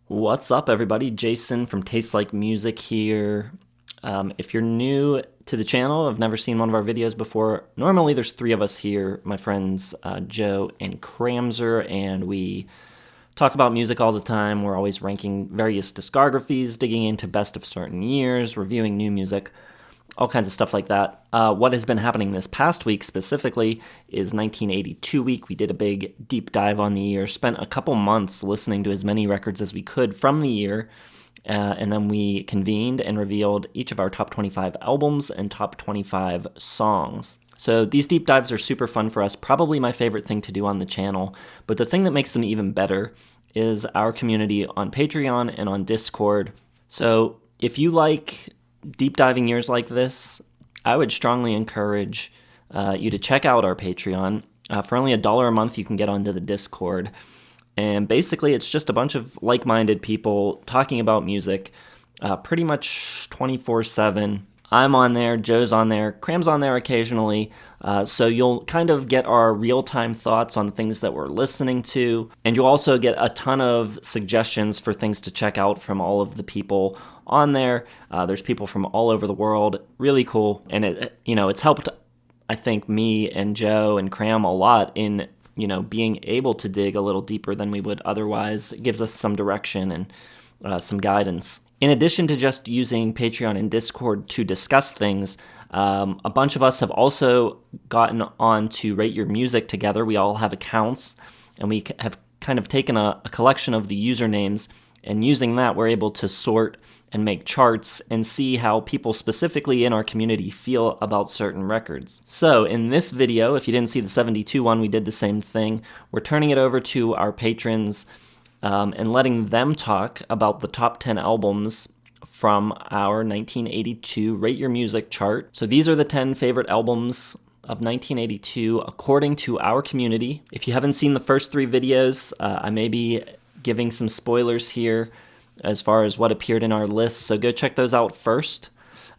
What's up, everybody? Jason from Tastes Like Music here. If you're new to the channel, I've never seen one of our videos before. Normally, there's three of us here, my friends Joe and Kramzer, and we talk about music all the time. We're always ranking various discographies, digging into best of certain years, reviewing new music, all kinds of stuff like that. What has been happening this past week specifically is 1982 week. We did a big deep dive on the year, spent a couple months listening to as many records as we could from the year, and then we convened and revealed each of our top 25 albums and top 25 songs. So these deep dives are super fun for us, probably my favorite thing to do on the channel, but the thing that makes them even better is our community on Patreon and on Discord. So if you like deep diving years like this, I would strongly encourage you to check out our Patreon. For only $1 a month, you can get onto the Discord. And basically, it's just a bunch of like-minded people talking about music pretty much 24/7. I'm on there, Joe's on there, Cram's on there occasionally, so you'll kind of get our real-time thoughts on things that we're listening to, and you'll also get a ton of suggestions for things to check out from all of the people on there. There's people from all over the world, really cool, and it's helped, I think, me and Joe and Cram a lot in being able to dig a little deeper than we would otherwise. It gives us some direction and some guidance. In addition to just using Patreon and Discord to discuss things, a bunch of us have also gotten on to Rate Your Music together. We all have accounts, and we have kind of taken a collection of the usernames, and using that, we're able to sort and make charts and see how people specifically in our community feel about certain records. So in this video, if you didn't see the 72 one, we did the same thing. We're turning it over to our patrons and letting them talk about the top 10 albums from our 1982 Rate Your Music chart. So these are the 10 favorite albums of 1982 according to our community. If you haven't seen the first three videos, I may be giving some spoilers here as far as what appeared in our list, so go check those out first.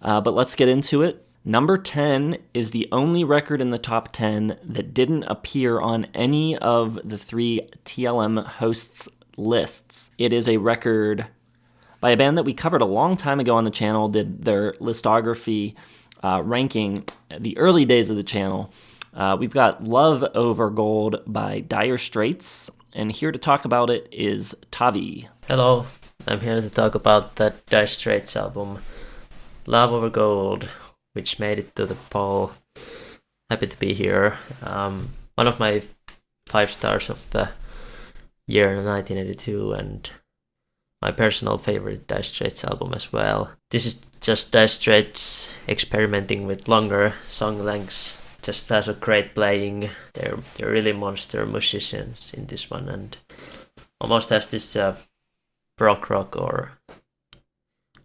But let's get into it. Number 10 is the only record in the top 10 that didn't appear on any of the three TLM hosts' lists. It is a record by a band that we covered a long time ago on the channel, did their listography ranking the early days of the channel. We've got Love Over Gold by Dire Straits, and here to talk about it is Tavi. Hello, I'm here to talk about that Dire Straits album, Love Over Gold, which made it to the poll. Happy to be here. One of my 5 stars of the year 1982, and my personal favorite Dire Straits album as well. This is just Dire Straits experimenting with longer song lengths. Just has a great playing. They're really monster musicians in this one, and almost has this prog rock or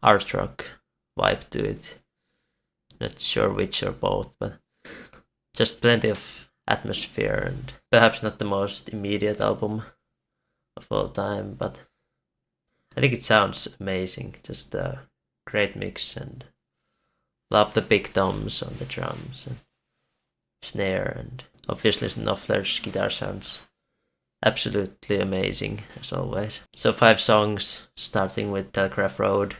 art rock vibe to it. Not sure which or both, but just plenty of atmosphere, and perhaps not the most immediate album of all time, but I think it sounds amazing. Just a great mix, and love the big toms on the drums and snare, and obviously Knopfler's guitar sounds absolutely amazing as always. So 5 songs, starting with Telegraph Road,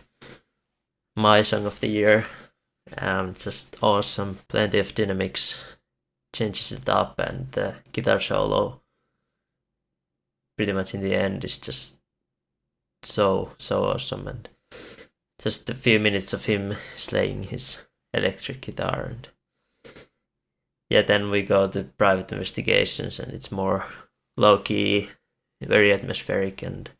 my song of the year. Just awesome, plenty of dynamics, changes it up, and the guitar solo pretty much in the end is just so awesome, and just a few minutes of him slaying his electric guitar. And yeah, then we go to Private Investigations, and it's more low-key, very atmospheric, and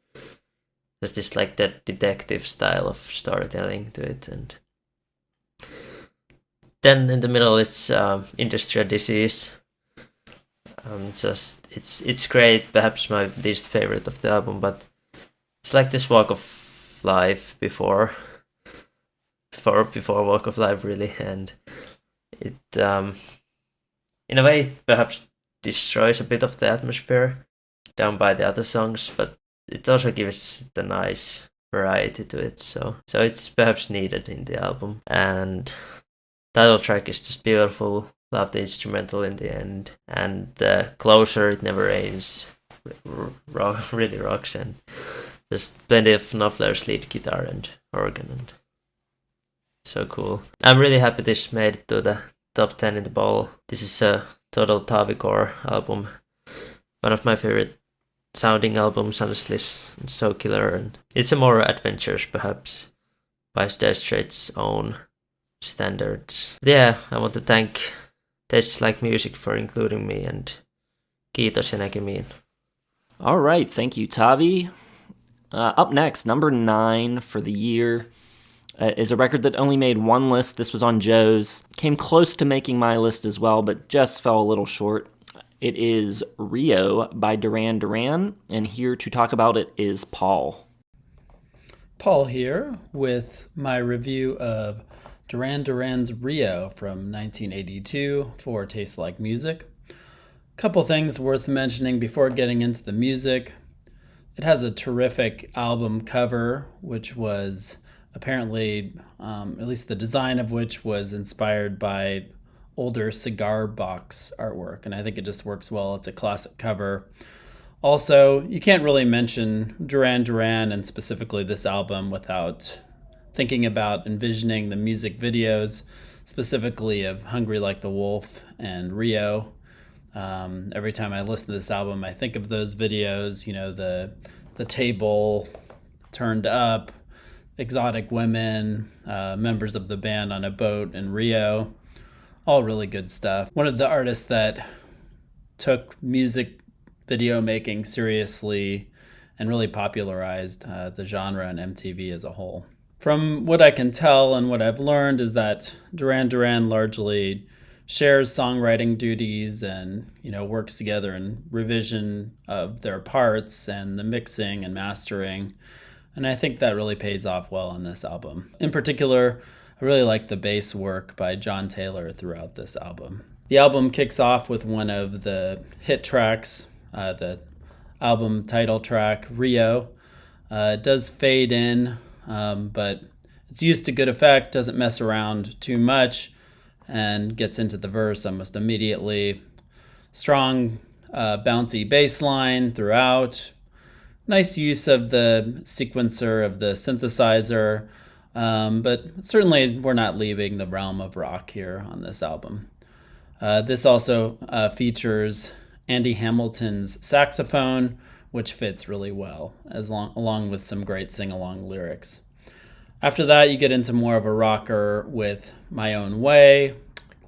there's this like that detective style of storytelling to it. And then in the middle it's Industrial Disease. Just it's great, perhaps my least favorite of the album, but it's like this Walk of Life before Walk of Life really, and it in a way perhaps destroys a bit of the atmosphere down by the other songs, but it also gives the nice variety to it, so it's perhaps needed in the album. And title track is just beautiful. Love the instrumental in the end, and Closer, It Never Rains really rocks, and There's plenty of Knopfler's lead guitar and organ, and so cool. I'm really happy this made it to the top 10 in the bowl. This is a total Tavicore album. One of my favorite sounding albums, honestly. It's so killer, and it's a more adventurous, perhaps, by Dire Straits' own standards. Yeah, I want to thank Tastes Like Music for including me, and kiitos ja näkemiin. All right, thank you, Tavi. Up next, number 9 for the year is a record that only made one list. This was on Joe's. Came close to making my list as well, but just fell a little short. It is Rio by Duran Duran, and here to talk about it is Paul. Paul here with my review of Duran Duran's Rio from 1982 for Tastes Like Music. Couple things worth mentioning before getting into the music. It has a terrific album cover, which was apparently, at least the design of which was inspired by older cigar box artwork, and I think it just works well. It's a classic cover. Also, you can't really mention Duran Duran and specifically this album without thinking about envisioning the music videos, specifically of Hungry Like the Wolf and Rio. Every time I listen to this album, I think of those videos, you know, the table turned up, exotic women, members of the band on a boat in Rio. All really good stuff. One of the artists that took music video making seriously and really popularized the genre and MTV as a whole. From what I can tell and what I've learned is that Duran Duran largely shares songwriting duties and, you know, works together in revision of their parts and the mixing and mastering. And I think that really pays off well on this album. In particular, I really like the bass work by John Taylor throughout this album. The album kicks off with one of the hit tracks, the album title track, Rio. It does fade in, but it's used to good effect, doesn't mess around too much, and gets into the verse almost immediately. Strong, bouncy bass line throughout. Nice use of the sequencer of the synthesizer, but certainly we're not leaving the realm of rock here on this album. This also features Andy Hamilton's saxophone, which fits really well, along with some great sing-along lyrics. After that, you get into more of a rocker with My Own Way.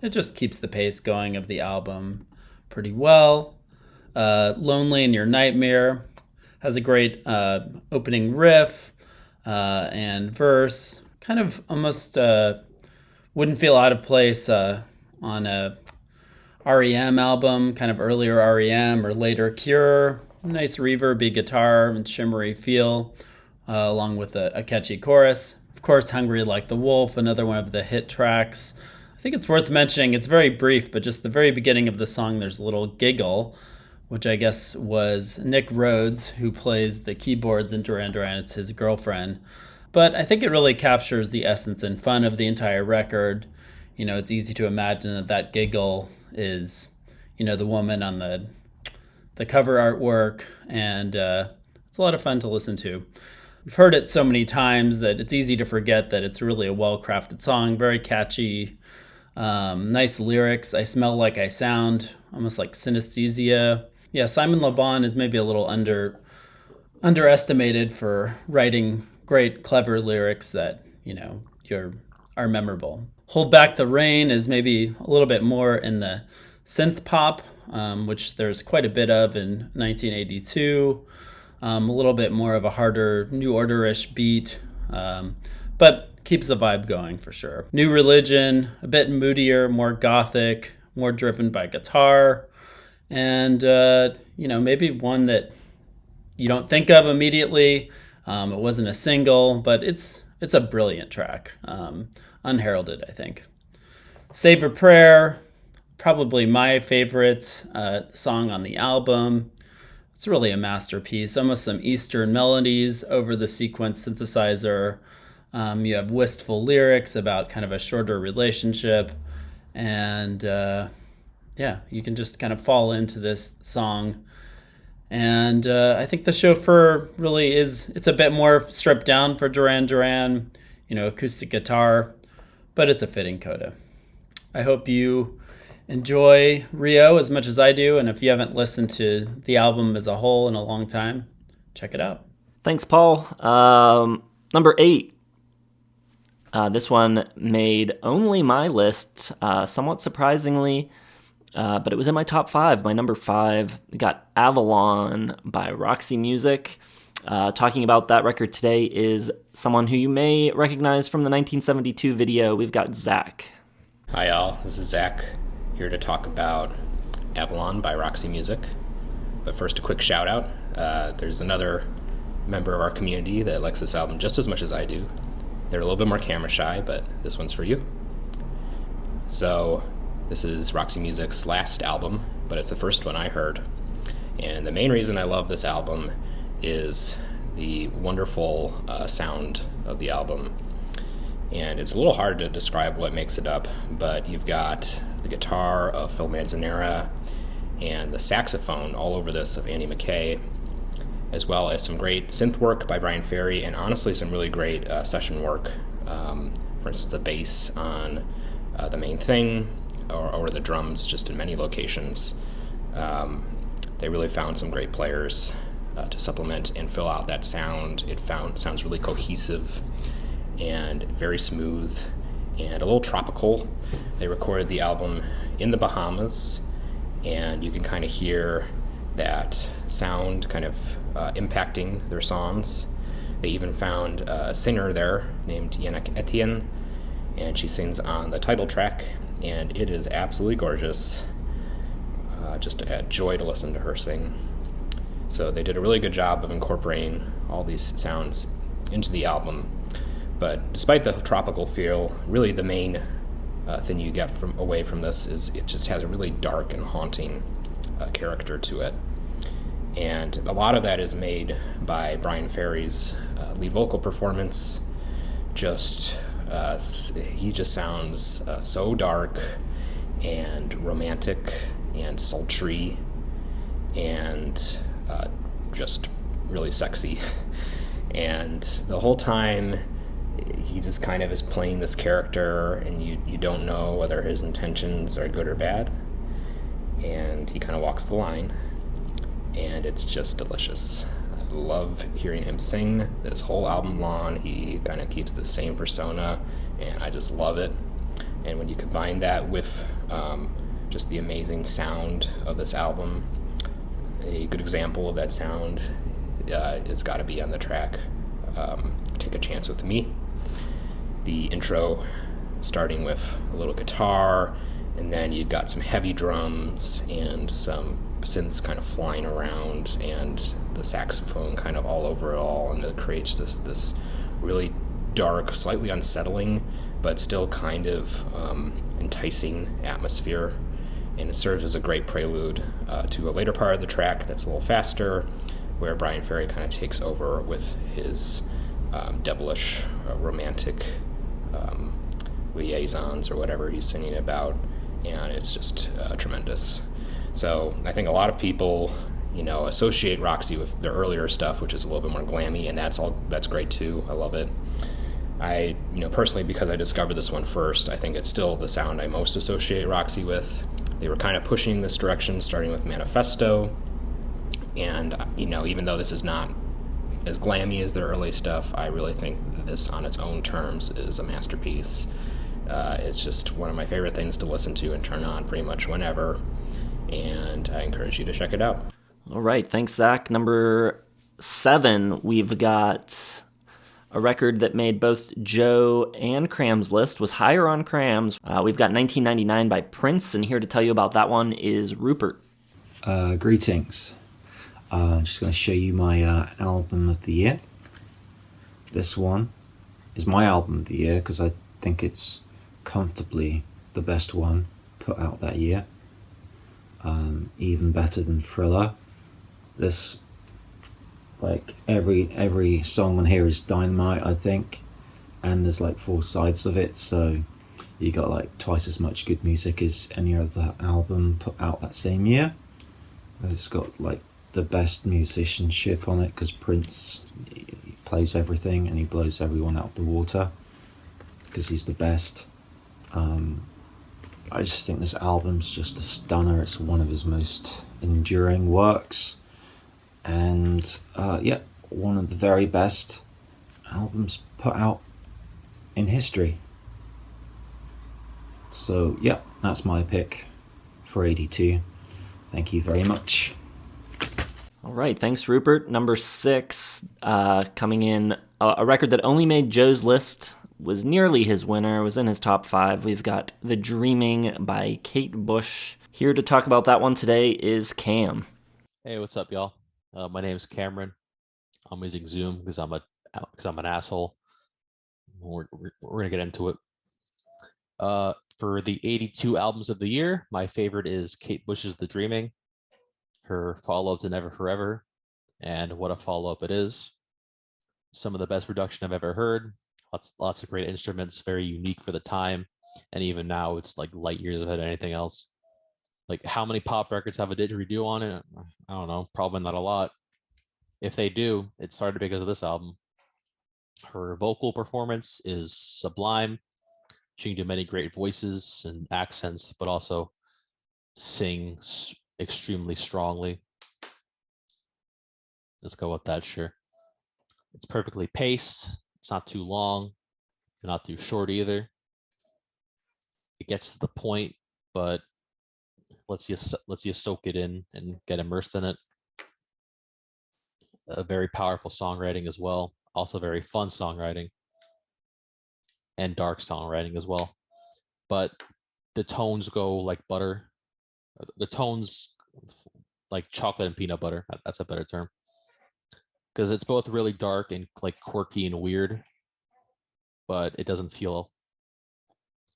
It just keeps the pace going of the album pretty well. Lonely in Your Nightmare has a great opening riff and verse. Kind of almost wouldn't feel out of place on a REM album, kind of earlier REM or later Cure. Nice reverby guitar and shimmery feel, along with a catchy chorus. Of course, Hungry Like the Wolf, another one of the hit tracks. I think it's worth mentioning, it's very brief, but just the very beginning of the song, there's a little giggle, which I guess was Nick Rhodes, who plays the keyboards in Duran Duran. It's his girlfriend. But I think it really captures the essence and fun of the entire record. You know, it's easy to imagine that giggle is, you know, the woman on the cover artwork, and it's a lot of fun to listen to. We've heard it so many times that it's easy to forget that it's really a well-crafted song, very catchy, nice lyrics. I Smell Like I Sound, almost like synesthesia. Yeah, Simon Le Bon is maybe a little underestimated for writing great, clever lyrics that, you know, are memorable. Hold Back the Rain is maybe a little bit more in the synth pop, which there's quite a bit of in 1982. A little bit more of a harder New Order-ish beat, but keeps the vibe going for sure. New Religion, a bit moodier, more gothic, more driven by guitar, and you know, maybe one that you don't think of immediately. It wasn't a single, but it's a brilliant track, unheralded, I think. Save a Prayer, probably my favorite song on the album. It's really a masterpiece, almost some Eastern melodies over the sequence synthesizer. You have wistful lyrics about kind of a shorter relationship. And yeah, you can just kind of fall into this song And I think the chauffeur really it's a bit more stripped down for Duran Duran, acoustic guitar, but it's a fitting coda. I hope you enjoy Rio as much as I do, and if you haven't listened to the album as a whole in a long time, check it out. Thanks, Paul. Number 8. This one made only my list, somewhat surprisingly, but it was in my top 5. My number 5 got Avalon by Roxy Music. Talking about that record today is someone who you may recognize from the 1972 video. We've got Zach. Hi y'all, this is Zach, here to talk about Avalon by Roxy Music. But first, a quick shout out. There's another member of our community that likes this album just as much as I do. They're a little bit more camera shy, but this one's for you. So, this is Roxy Music's last album, but it's the first one I heard. And the main reason I love this album is the wonderful sound of the album. And it's a little hard to describe what makes it up, but you've got the guitar of Phil Manzanera and the saxophone all over this of Andy McKay, as well as some great synth work by Brian Ferry, and honestly some really great session work. For instance, the bass on The Main Thing, or the drums just in many locations. They really found some great players to supplement and fill out that sound. Sounds really cohesive and very smooth and a little tropical. They recorded the album in the Bahamas, and you can kind of hear that sound kind of impacting their songs. They even found a singer there named Yannick Etienne, and she sings on the title track, and it is absolutely gorgeous. Just a joy to listen to her sing. So they did a really good job of incorporating all these sounds into the album. But despite the tropical feel, really the main thing you get away from this is it just has a really dark and haunting character to it. And a lot of that is made by Brian Ferry's lead vocal performance. He just sounds so dark and romantic and sultry and just really sexy. And the whole time he just kind of is playing this character, and you don't know whether his intentions are good or bad, and he kind of walks the line, and it's just delicious. I love hearing him sing this whole album long. He kind of keeps the same persona, and I just love it. And when you combine that with just the amazing sound of this album, a good example of that sound it's got to be on the track Take a Chance With Me. The intro starting with a little guitar, and then you've got some heavy drums and some synths kind of flying around, and the saxophone kind of all over it all, and it creates this really dark, slightly unsettling, but still kind of enticing atmosphere. And it serves as a great prelude to a later part of the track that's a little faster, where Brian Ferry kind of takes over with his devilish, romantic liaisons or whatever he's singing about, and it's just tremendous. So I think a lot of people, associate Roxy with their earlier stuff, which is a little bit more glammy, and that's great too. I love it. I, personally, because I discovered this one first, I think it's still the sound I most associate Roxy with. They were kind of pushing this direction, starting with Manifesto, and, even though this is not as glammy as their early stuff, I really think that this, on its own terms, is a masterpiece. It's just one of my favorite things to listen to and turn on pretty much whenever, and I encourage you to check it out. All right, thanks, Zach. Number 7, we've got a record that made both Joe and Kram's list, was higher on Kram's. We've got 1999 by Prince, and here to tell you about that one is Rupert. Greetings. I'm just going to show you my album of the year. This one is my album of the year because I think it's comfortably the best one put out that year. Even better than Thriller. This, every song on here is dynamite, I think, and there's 4 sides of it, so you got twice as much good music as any other album put out that same year. It's got the best musicianship on it, because Prince, he plays everything and he blows everyone out of the water because he's the best. I just think this album's just a stunner. It's one of his most enduring works, and yeah, one of the very best albums put out in history. So yeah, that's my pick for 82. Thank you very much. All right, thanks, Rupert. Number 6, coming in, a record that only made Joe's list, was nearly his winner, was in his top 5. We've got The Dreaming by Kate Bush. Here to talk about that one today is Cam. Hey, what's up, y'all? My name's Cameron. I'm using Zoom because I'm an asshole. We're gonna get into it. For the 82 albums of the year, my favorite is Kate Bush's The Dreaming. Her follow-up to Never Forever, and what a follow-up it is. Some of the best production I've ever heard. Lots of great instruments, very unique for the time, and even now it's like light years ahead of anything else. Like, how many pop records have a didgeridoo on it? I don't know, probably not a lot. If they do, it started because of this album. Her vocal performance is sublime. She can do many great voices and accents, but also sing extremely strongly. Let's go with that, sure. It's perfectly paced. It's not too long, not too short either. It gets to the point, but lets you soak it in and get immersed in it. A very powerful songwriting as well. Also very fun songwriting and dark songwriting as well. But the tones go like butter. The tones like chocolate and peanut butter. That's a better term. Because it's both really dark and like quirky and weird, but it doesn't feel,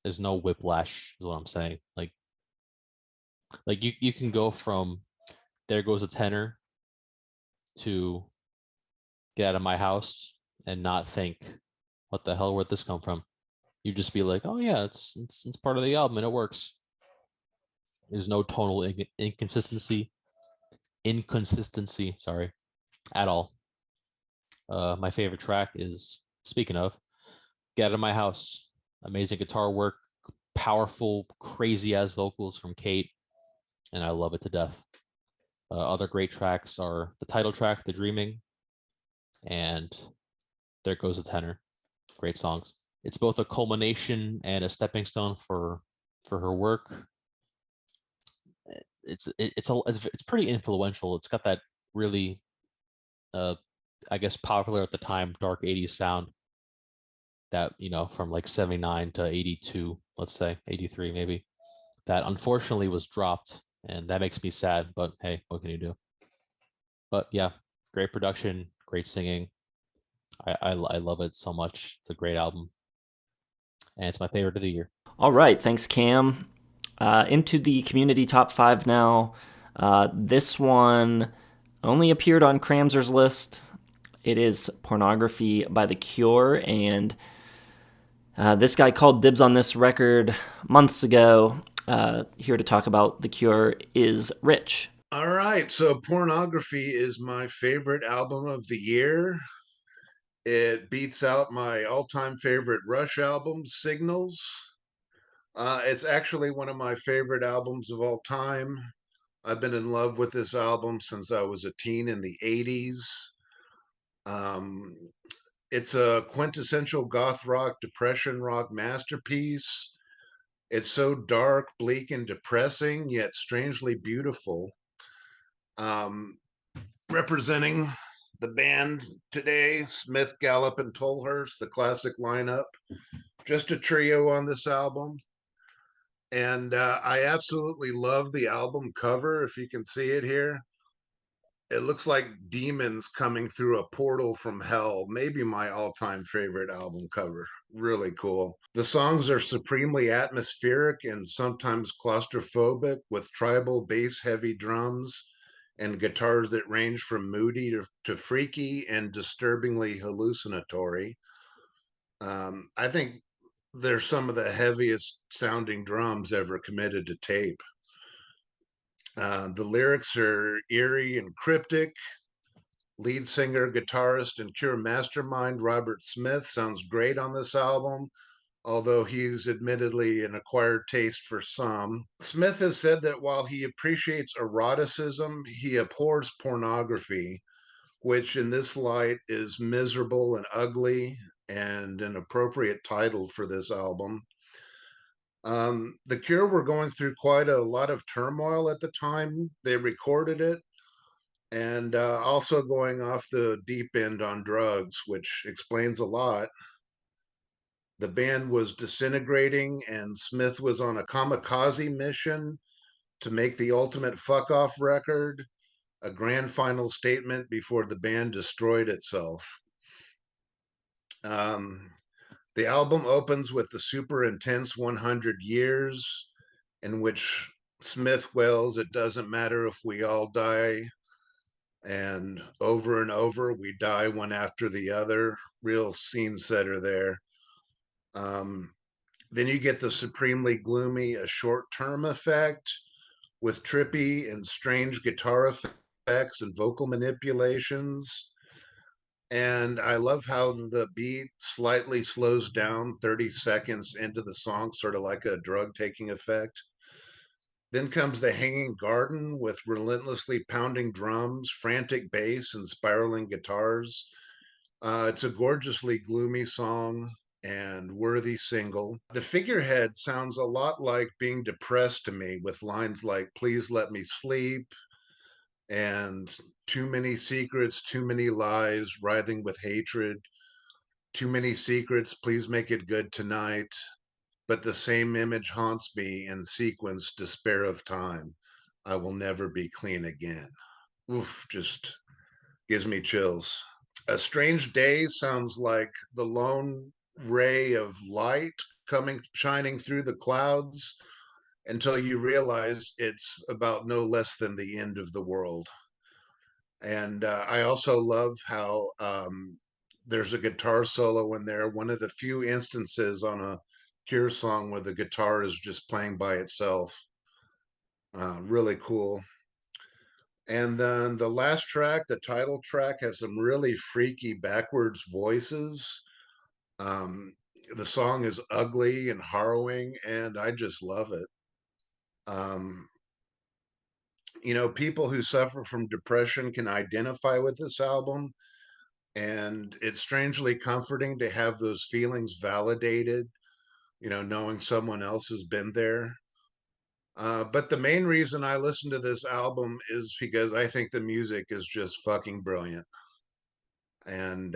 there's no whiplash is what I'm saying. Like you can go from There Goes a Tenor to Get Out of My House and not think, what the hell, where'd this come from? You just be like, oh yeah, it's part of the album and it works. There's no tonal inconsistency, sorry, at all. My favorite track is, speaking of, Get Out of My House. Amazing guitar work, powerful, crazy ass vocals from Kate, and I love it to death. Other great tracks are the title track, The Dreaming, and There Goes a Tenor. Great songs. It's both a culmination and a stepping stone for her work. It's pretty influential. It's got that really, I guess, popular at the time dark 80s sound that, from like 79 to 82, let's say 83 maybe, that unfortunately was dropped, and that makes me sad, but hey, what can you do? But yeah, great production, great singing. I love it so much. It's a great album, and it's my favorite of the year. All right, thanks, Cam. Into the community top 5 now. This one only appeared on Kramzer's list. It is Pornography by The Cure, and this guy called dibs on this record months ago. Here to talk about The Cure is Rich. All right, so Pornography is my favorite album of the year. It beats out my all-time favorite Rush album, Signals. It's actually one of my favorite albums of all time. I've been in love with this album since I was a teen in the 80s. Um, it's a quintessential goth rock, depression rock masterpiece. It's so dark, bleak, and depressing, yet strangely beautiful. Um, Representing the band today, Smith, Gallup, and Tolhurst, the classic lineup. Just a trio on this album. And I absolutely love the album cover, if you can see it here. It looks like demons coming through a portal from hell. Maybe my all-time favorite album cover. Really cool. The songs are supremely atmospheric and sometimes claustrophobic, with tribal bass heavy drums and guitars that range from moody to freaky and disturbingly hallucinatory. I think they're some of the heaviest sounding drums ever committed to tape. The lyrics are eerie and cryptic. Lead singer, guitarist, and Cure mastermind Robert Smith sounds great on this album, although he's admittedly an acquired taste for some. Smith has said that while he appreciates eroticism, he abhors pornography, which in this light is miserable and ugly and an appropriate title for this album. The Cure were going through quite a lot of turmoil at the time they recorded it, and also going off the deep end on drugs, which explains a lot. The band was disintegrating, and Smith was on a kamikaze mission to make the ultimate fuck off record, a grand final statement before the band destroyed itself. Um, the album opens with the super intense 100 Years, in which Smith wails, "It doesn't matter if we all die," and over, we die one after the other. Real scene setter there. Um, then you get the supremely gloomy A Short Term Effect with trippy and strange guitar effects and vocal manipulations. And I love how the beat slightly slows down 30 seconds into the song, sort of like a drug taking effect. Then comes The Hanging Garden with relentlessly pounding drums, frantic bass, and spiraling guitars. It's a gorgeously gloomy song and worthy single. The figurehead sounds a lot like Being Depressed to me, with lines like "Please let me sleep" and "Too many secrets, too many lies, writhing with hatred. Too many secrets, please make it good tonight. But the same image haunts me in sequence, despair of time. I will never be clean again." Oof, just gives me chills. A Strange Day sounds like the lone ray of light coming shining through the clouds until you realize it's about no less than the end of the world. And I also love how there's a guitar solo in there, one of the few instances on a Cure song where the guitar is just playing by itself. Really cool. And then the last track, the title track, has some really freaky backwards voices. Um, the song is ugly and harrowing, and I just love it. Um, People who suffer from depression can identify with this album, and it's strangely comforting to have those feelings validated, knowing someone else has been there. But the main reason I listen to this album is because I think the music is just fucking brilliant. And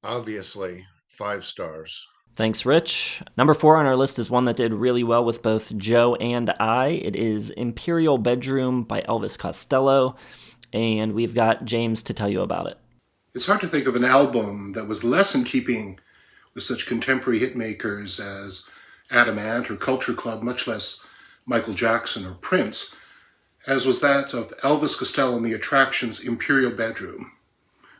obviously, 5 stars. Thanks, Rich. Number 4 on our list is one that did really well with both Joe and I. It is Imperial Bedroom by Elvis Costello, and we've got James to tell you about it. It's hard to think of an album that was less in keeping with such contemporary hitmakers as Adam Ant or Culture Club, much less Michael Jackson or Prince, as was that of Elvis Costello and the Attractions' Imperial Bedroom,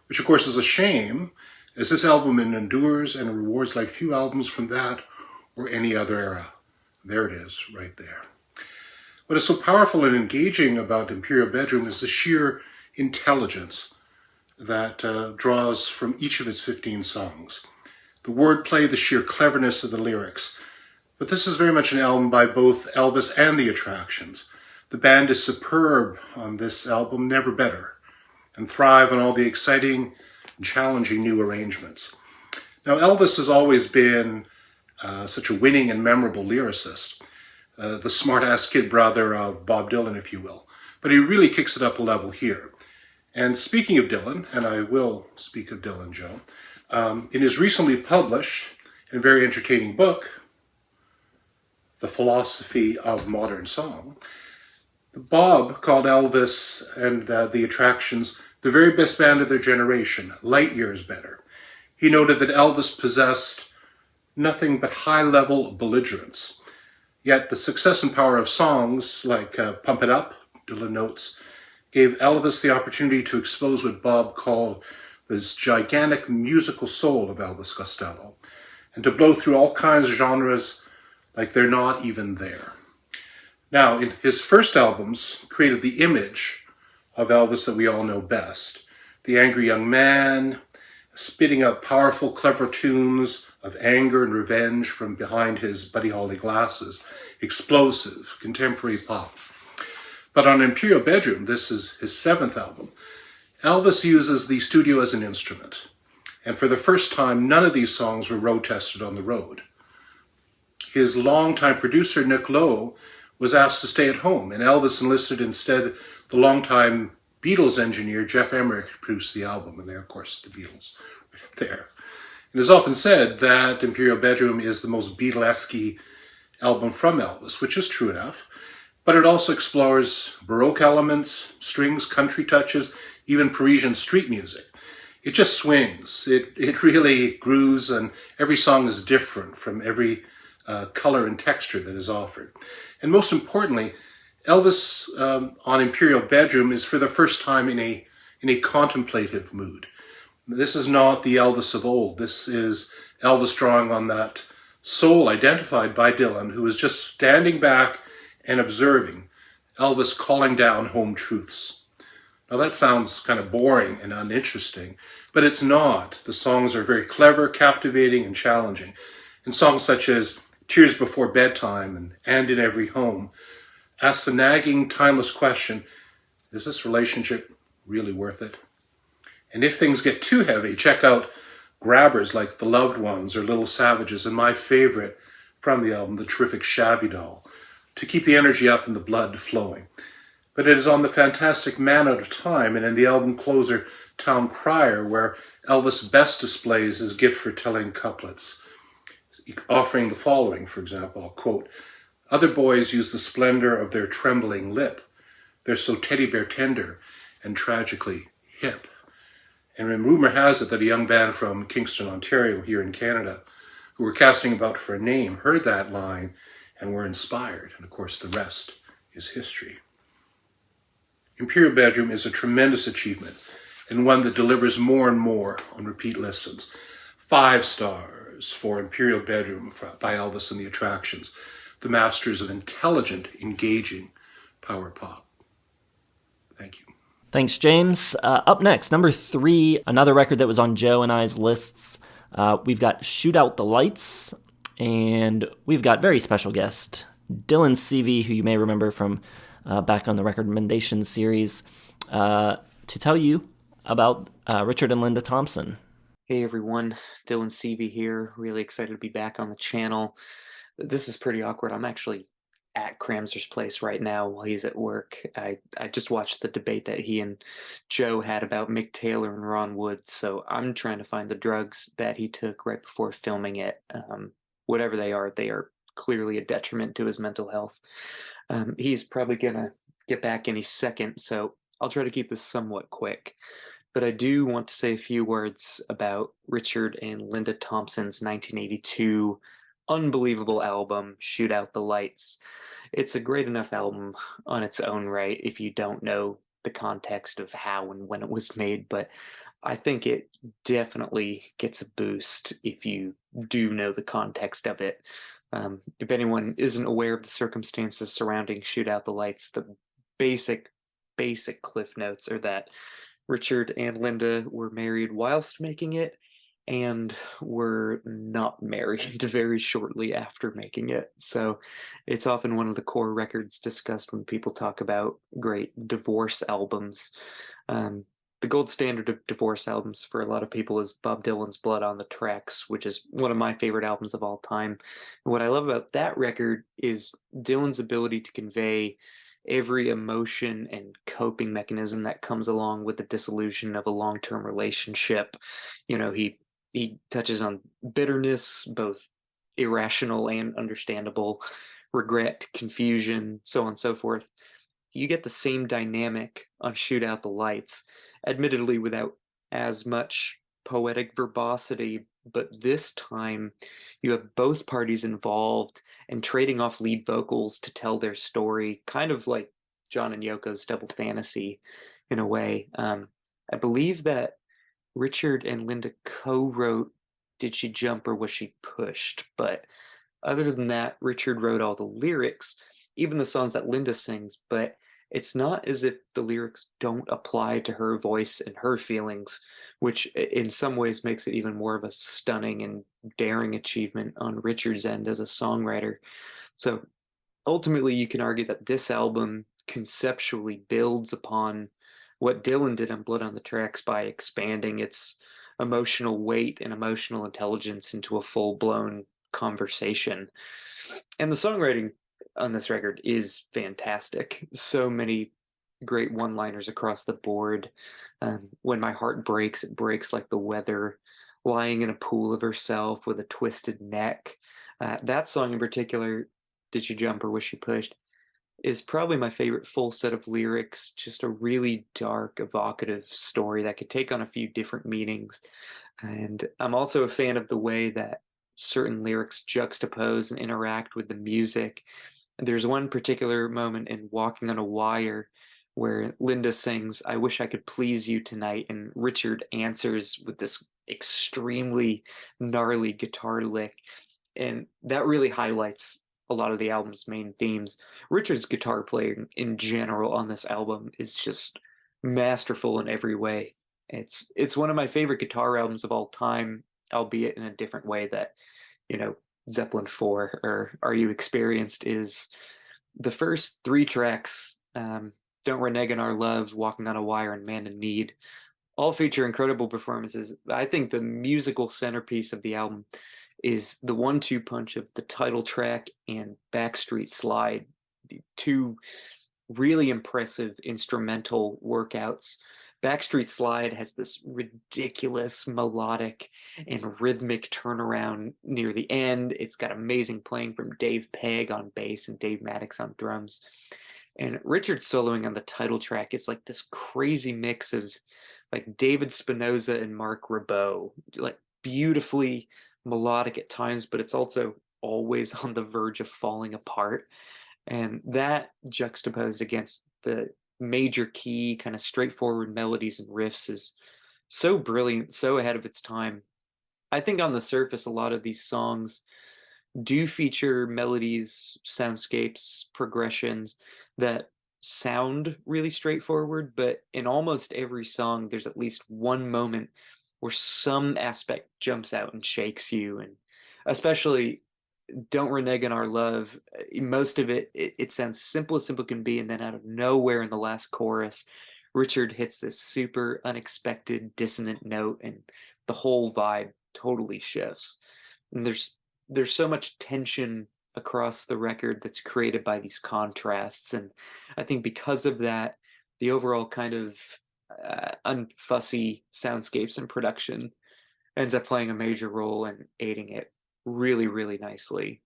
which of course is a shame, as this album endures and rewards like few albums from that or any other era. There it is, right there. What is so powerful and engaging about Imperial Bedroom is the sheer intelligence that draws from each of its 15 songs. The wordplay, the sheer cleverness of the lyrics. But this is very much an album by both Elvis and the Attractions. The band is superb on this album, never better, and thrive on all the exciting and challenging new arrangements. Now, Elvis has always been such a winning and memorable lyricist, the smart-ass kid brother of Bob Dylan, if you will. But he really kicks it up a level here. And speaking of Dylan, and I will speak of Dylan, Joe, in his recently published and very entertaining book, The Philosophy of Modern Song, Bob called Elvis and the Attractions the very best band of their generation, light years better. He noted that Elvis possessed nothing but high-level belligerence. Yet the success and power of songs like Pump It Up, Dylan notes, gave Elvis the opportunity to expose what Bob called this gigantic musical soul of Elvis Costello, and to blow through all kinds of genres like they're not even there. Now, in his first albums, created the image of Elvis that we all know best. The angry young man, spitting out powerful, clever tunes of anger and revenge from behind his Buddy Holly glasses. Explosive, contemporary pop. But on Imperial Bedroom, this is his seventh album, Elvis uses the studio as an instrument. And for the first time, none of these songs were road tested on the road. His longtime producer, Nick Lowe, was asked to stay at home, and Elvis enlisted instead the longtime Beatles engineer, Jeff Emerick, to produce the album. And there, of course, the Beatles right up there. It is often said that Imperial Bedroom is the most Beatlesque album from Elvis, which is true enough. But it also explores Baroque elements, strings, country touches, even Parisian street music. It just swings. It really grooves, and every song is different from every color and texture that is offered. And most importantly, Elvis on Imperial Bedroom is for the first time in a contemplative mood. This is not the Elvis of old. This is Elvis drawing on that soul identified by Dylan, who is just standing back and observing, Elvis calling down home truths. Now that sounds kind of boring and uninteresting, but it's not. The songs are very clever, captivating, and challenging. And songs such as Tears Before Bedtime and In Every Home ask the nagging, timeless question, is this relationship really worth it? And if things get too heavy, check out grabbers like The Loved Ones or Little Savages, and my favorite from the album, the terrific Shabby Doll, to keep the energy up and the blood flowing. But it is on the fantastic Man Out of Time and in the album closer, Town Crier, where Elvis best displays his gift for telling couplets, offering the following, for example, I'll quote, "Other boys use the splendor of their trembling lip. They're so teddy bear tender and tragically hip." And rumor has it that a young band from Kingston, Ontario, here in Canada, who were casting about for a name, heard that line and were inspired. And of course, the rest is history. Imperial Bedroom is a tremendous achievement and one that delivers more and more on repeat listens. 5 stars for Imperial Bedroom by Elvis and the Attractions, the masters of intelligent, engaging power pop. Thank you. Thanks, James. Up next, number 3, another record that was on Joe and I's lists. We've got Shoot Out the Lights, and we've got very special guest, Dylan CV, who you may remember from back on the Recommendation series, to tell you about Richard and Linda Thompson. Hey everyone, Dylan CV here. Really excited to be back on the channel. This is pretty awkward. I'm actually at Kramzer's place right now while he's at work. I just watched the debate that he and Joe had about Mick Taylor and Ron Wood, so I'm trying to find the drugs that he took right before filming it. Whatever they are clearly a detriment to his mental health. He's probably gonna get back any second, so I'll try to keep this somewhat quick. But I do want to say a few words about Richard and Linda Thompson's 1982 unbelievable album, Shoot Out the Lights. It's a great enough album on its own right if you don't know the context of how and when it was made, but I think it definitely gets a boost if you do know the context of it. If anyone isn't aware of the circumstances surrounding Shoot Out the Lights, the basic cliff notes are that Richard and Linda were married whilst making it and were not married very shortly after making it. So it's often one of the core records discussed when people talk about great divorce albums. The gold standard of divorce albums for a lot of people is Bob Dylan's Blood on the Tracks, which is one of my favorite albums of all time. And what I love about that record is Dylan's ability to convey every emotion and coping mechanism that comes along with the dissolution of a long-term relationship. You know, he touches on bitterness, both irrational and understandable, regret, confusion, so on and so forth. You get the same dynamic on Shoot Out the Lights, admittedly without as much poetic verbosity, but this time you have both parties involved and trading off lead vocals to tell their story, kind of like John and Yoko's Double Fantasy in a way. I believe that Richard and Linda co-wrote Did She Jump or Was She Pushed? But other than that, Richard wrote all the lyrics. even the songs that Linda sings, but it's not as if the lyrics don't apply to her voice and her feelings, which in some ways makes it even more of a stunning and daring achievement on Richard's end as a songwriter. So ultimately, you can argue that this album conceptually builds upon what Dylan did on Blood on the Tracks by expanding its emotional weight and emotional intelligence into a full blown conversation. And the songwriting on this record is fantastic. So many great one liners across the board. When my heart breaks, it breaks like the weather. Lying in a pool of herself with a twisted neck. That song in particular, Did She Jump or Was She Pushed, is probably my favorite full set of lyrics. Just a really dark, evocative story that could take on a few different meanings. And I'm also a fan of the way that certain lyrics juxtapose and interact with the music. There's one particular moment in Walking on a Wire where Linda sings, I wish I could please you tonight, and Richard answers with this extremely gnarly guitar lick. And that really highlights a lot of the album's main themes. Richard's guitar playing in general on this album is just masterful in every way. It's one of my favorite guitar albums of all time, albeit in a different way that, you know, Zeppelin 4 or Are You Experienced is. The first three tracks, Don't Renege on Our Love, Walking on a Wire, and Man in Need, all feature incredible performances. I think the musical centerpiece of the album is the 1-2 punch of the title track and Backstreet Slide, the two really impressive instrumental workouts. Backstreet Slide has this ridiculous melodic and rhythmic turnaround near the end. It's got amazing playing from Dave Pegg on bass and Dave Maddox on drums. And Richard soloing on the title track is like this crazy mix of like David Spinoza and Mark Ribot, like beautifully melodic at times, but it's also always on the verge of falling apart. And that juxtaposed against the major key, kind of straightforward melodies and riffs is so brilliant, so ahead of its time. I think on the surface, a lot of these songs do feature melodies, soundscapes, progressions that sound really straightforward, but in almost every song, there's at least one moment where some aspect jumps out and shakes you. And especially Don't Renege on Our Love, most of it sounds simple as simple can be, and then out of nowhere in the last chorus, Richard hits this super unexpected dissonant note, and the whole vibe totally shifts. And there's so much tension across the record that's created by these contrasts, and I think because of that, the overall kind of unfussy soundscapes and production ends up playing a major role in aiding it really, really nicely.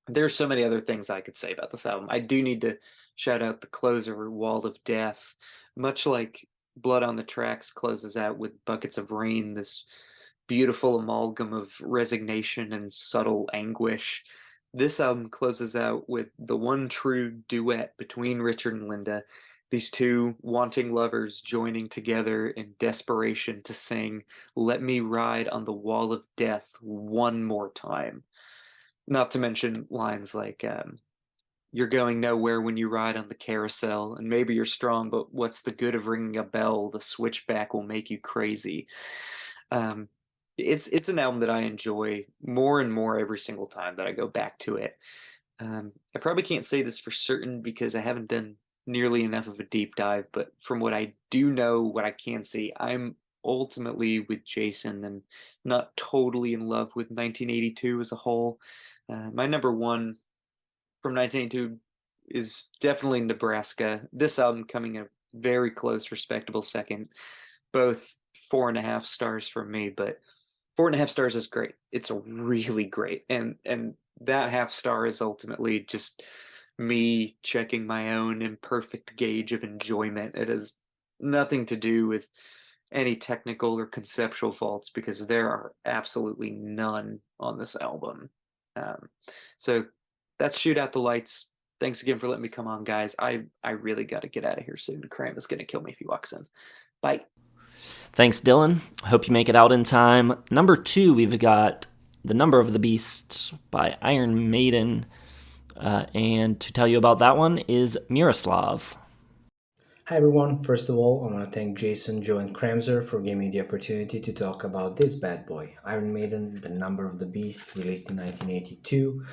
There's so many other things I could say about this album. I do need to shout out the closer, Wall of Death. Much like Blood on the Tracks closes out with Buckets of Rain, this beautiful amalgam of resignation and subtle anguish. This album closes out with the one true duet between Richard and Linda, these two wanting lovers joining together in desperation to sing Let Me Ride on the Wall of Death one more time. Not to mention lines like, you're going nowhere when you ride on the carousel, and maybe you're strong, but what's the good of ringing a bell? The switchback will make you crazy. It's an album that I enjoy more and more every single time that I go back to it. I probably can't say this for certain because I haven't done nearly enough of a deep dive, but from what I do know, what I can see, I'm ultimately with Jason and not totally in love with 1982 as a whole. My number one from 1982 is definitely Nebraska. This album coming a very close, respectable second. Both 4.5 stars from me, but 4.5 stars is great. It's really great, and that half star is ultimately just me checking my own imperfect gauge of enjoyment. It has nothing to do with any technical or conceptual faults because there are absolutely none on this album. So that's Shoot Out the Lights. Thanks again for letting me come on, guys. I really got to get out of here soon. Cram is going to kill me if he walks in. Bye. Thanks, Dylan. Hope you make it out in time. Number 2, we've got The Number of the Beast by Iron Maiden. And to tell you about that one is Miroslav. Hi everyone, first of all I want to thank Jason, Joe and Kramzer for giving me the opportunity to talk about this bad boy, Iron Maiden, The Number of the Beast, released in 1982.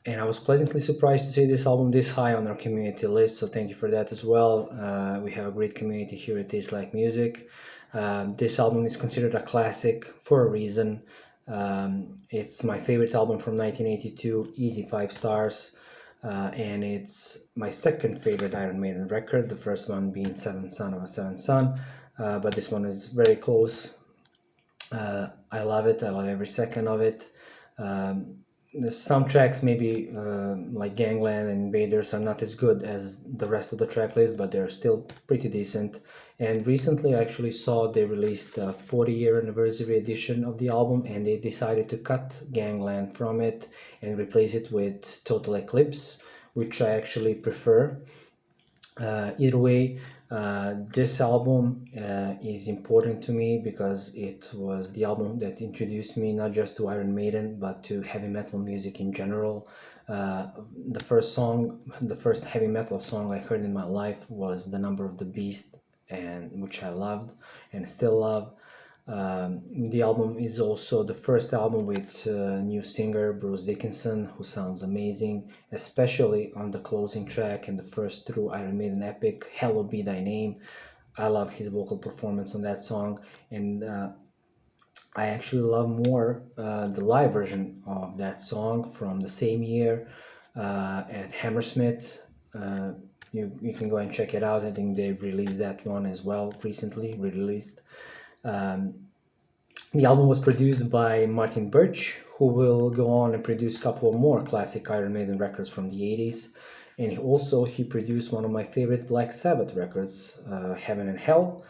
And I was pleasantly surprised to see this album this high on our community list, so thank you for that as well. We have a great community here at Taste Like Music. This album is considered a classic for a reason. It's my favorite album from 1982, easy 5 stars. And it's my second favorite Iron Maiden record, the first one being Seventh Son of a Seventh Son, but this one is very close. I love it, I love every second of it. Some tracks, maybe like Gangland and Invaders, are not as good as the rest of the track list, but they're still pretty decent. And recently I actually saw they released a 40-year anniversary edition of the album, and they decided to cut Gangland from it and replace it with Total Eclipse, which I actually prefer. Either way, this album is important to me because it was the album that introduced me not just to Iron Maiden but to heavy metal music in general. The first heavy metal song I heard in my life was The Number of the Beast, and which I loved and still love. The album is also the first album with new singer Bruce Dickinson, who sounds amazing, especially on the closing track and the first true Iron Maiden epic, Hallowed Be Thy Name. I love his vocal performance on that song, and I actually love more the live version of that song from the same year at Hammersmith. You can go and check it out. I think they released that one as well recently, re-released. The album was produced by Martin Birch, who will go on and produce a couple of more classic Iron Maiden records from the 80s. And he produced one of my favorite Black Sabbath records, Heaven and Hell,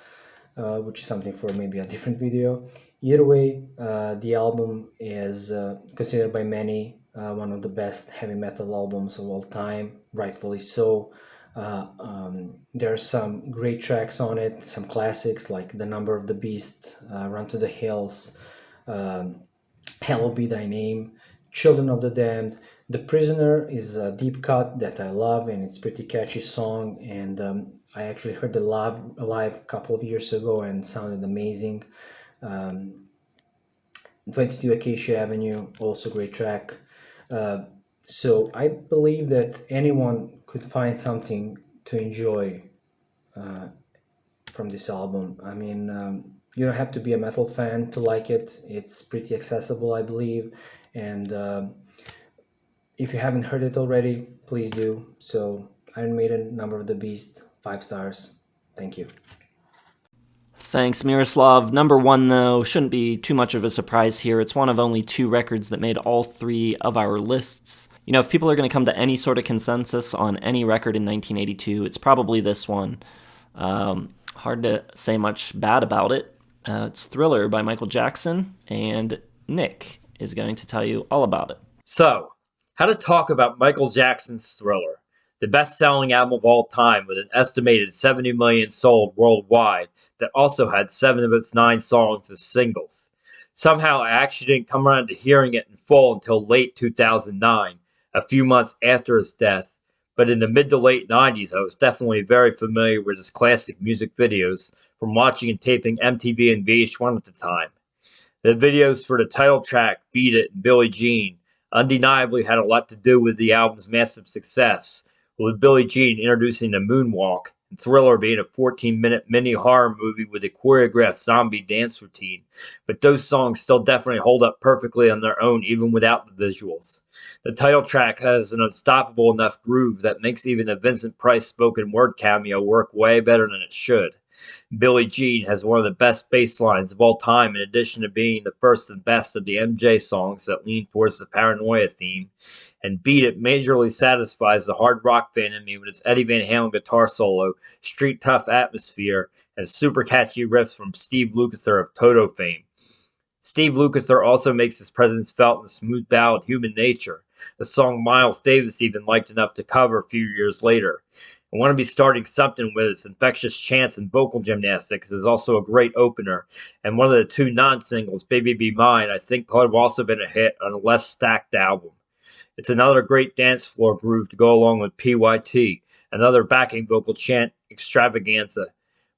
which is something for maybe a different video. Either way, the album is considered by many one of the best heavy metal albums of all time, rightfully so. There are some great tracks on it, some classics like The Number of the Beast, Run to the Hills, Hallowed Be Thy Name, Children of the Damned. The Prisoner is a deep cut that I love, and it's a pretty catchy song, and I actually heard it live a couple of years ago and sounded amazing. 22 Acacia Avenue, also great track. So I believe that anyone could find something to enjoy from this album. I mean, you don't have to be a metal fan to like it. It's pretty accessible, I believe. And if you haven't heard it already, please do. So Iron Maiden, Number of the Beast, 5 stars. Thank you. Thanks, Miroslav. Number one, though, shouldn't be too much of a surprise here. It's one of only 2 records that made all 3 of our lists. You know, if people are going to come to any sort of consensus on any record in 1982, it's probably this one. Hard to say much bad about it. It's Thriller by Michael Jackson, and Nick is going to tell you all about it. So, how to talk about Michael Jackson's Thriller, the best-selling album of all time with an estimated 70 million sold worldwide that also had 7 of its 9 songs as singles. Somehow I actually didn't come around to hearing it in full until late 2009, a few months after his death, but in the mid to late 90s I was definitely very familiar with his classic music videos from watching and taping MTV and VH1 at the time. The videos for the title track, Beat It, and Billie Jean undeniably had a lot to do with the album's massive success, with Billie Jean introducing the moonwalk, and Thriller being a 14-minute mini horror movie with a choreographed zombie dance routine. But those songs still definitely hold up perfectly on their own, even without the visuals. The title track has an unstoppable enough groove that makes even a Vincent Price spoken word cameo work way better than it should. Billie Jean has one of the best bass lines of all time, in addition to being the first and best of the MJ songs that lean towards the paranoia theme. And Beat It majorly satisfies the hard rock fan in me with its Eddie Van Halen guitar solo, street tough atmosphere, and super catchy riffs from Steve Lukather of Toto fame. Steve Lukather also makes his presence felt in the smooth ballad Human Nature, a song Miles Davis even liked enough to cover a few years later. I Want to Be Starting Something with its infectious chants and vocal gymnastics is also a great opener, and one of the 2 non-singles, Baby Be Mine, I think could have also been a hit on a less stacked album. It's another great dance floor groove to go along with PYT, another backing vocal chant extravaganza.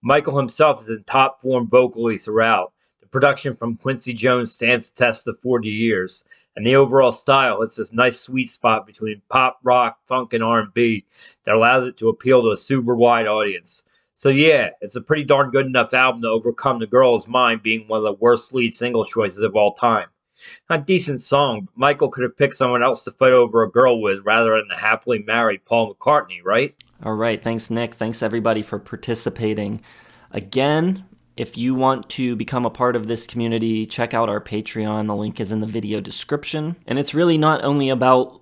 Michael himself is in top form vocally throughout. The production from Quincy Jones stands the test of 40 years, and the overall style hits this nice sweet spot between pop, rock, funk, and R&B that allows it to appeal to a super wide audience. So yeah, it's a pretty darn good enough album to overcome the girl's mind being one of the worst lead single choices of all time. A decent song, but Michael could have picked someone else to fight over a girl with rather than the happily married Paul McCartney, right? All right, thanks, Nick. Thanks, everybody, for participating. Again, if you want to become a part of this community, check out our Patreon. The link is in the video description. And it's really not only about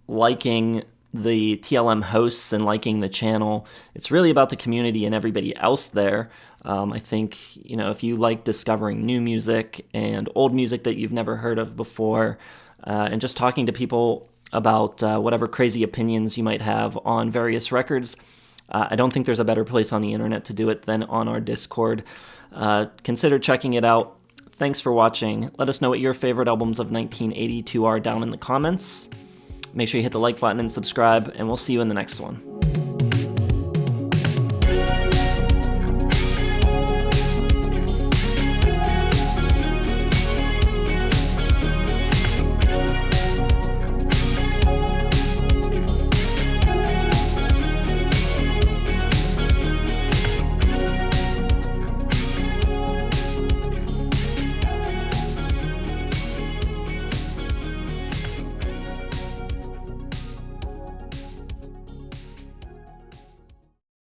liking the TLM hosts and liking the channel. It's really about the community and everybody else there. I think, if you like discovering new music and old music that you've never heard of before, and just talking to people about whatever crazy opinions you might have on various records, I don't think there's a better place on the internet to do it than on our Discord. Consider checking it out. Thanks for watching. Let us know what your favorite albums of 1982 are down in the comments. Make sure you hit the like button and subscribe, and we'll see you in the next one.